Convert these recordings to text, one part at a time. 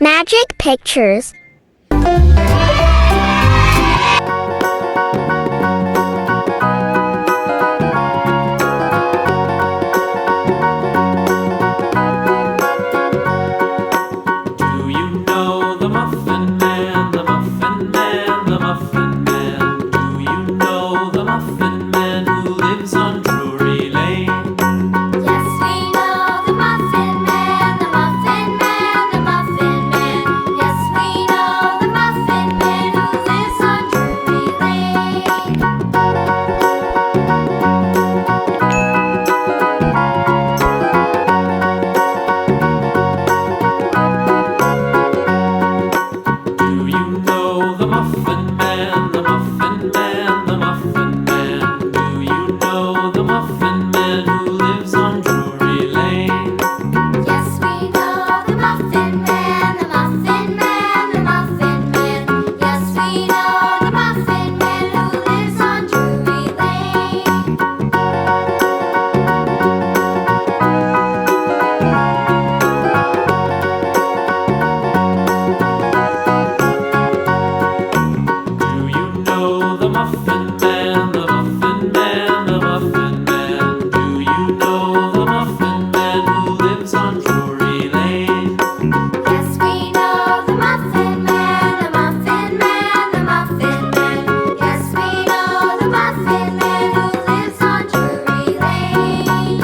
Magic Pictures. Do you know the Muffin Man, the Muffin Man, the Muffin Man? Do you know the Muffin Man who lives on Drury Lane? Yes, we know the Muffin Man, the Muffin Man, the Muffin Man. Yes, we know the Muffin Man who lives on Drury Lane. Do you know the Muffin Man, the Muffin Man, the Muffin Man? Do you know the Muffin Man who lives on Drury Lane? Yes, we know the Muffin Man, the Muffin Man, the Muffin Man. Yes, we know the Muffin Man who lives on Drury Lane. Do you know the Muffin Man, the Muffin Man, the Muffin Man? Do you know the Muffin Man who lives on Drury Lane? Yes, we know the Muffin Man, the Muffin Man, the Muffin Man. Yes, we know the Muffin Man who lives on Drury Lane.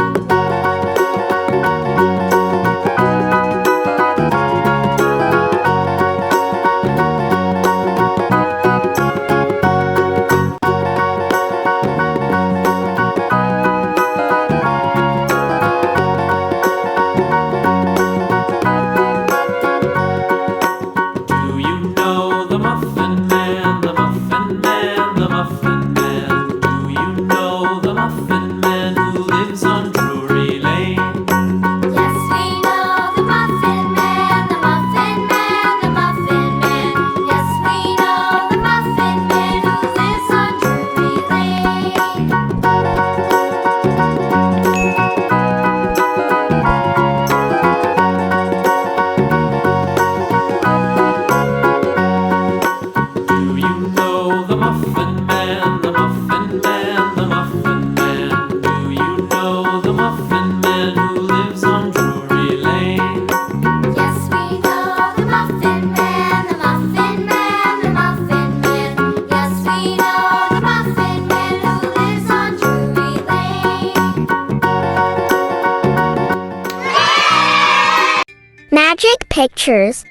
Do you know the Muffin Man, the Muffin Man, the Muffin Man? Do you know the Muffin Man who lives on Drury Lane? Yes, we know the Muffin Man, the Muffin Man, the Muffin Man. Yes, we know the Muffin Man who lives on Drury Lane. Do you know the Muffin Man, the Muffin Man, the Muffin Man? Do you know the Muffin Man who lives on Drury Lane? Yes, we know the Muffin Man, the Muffin Man, the Muffin Man. Yes, we know the Muffin Man who lives on Drury Lane. Magic Pictures.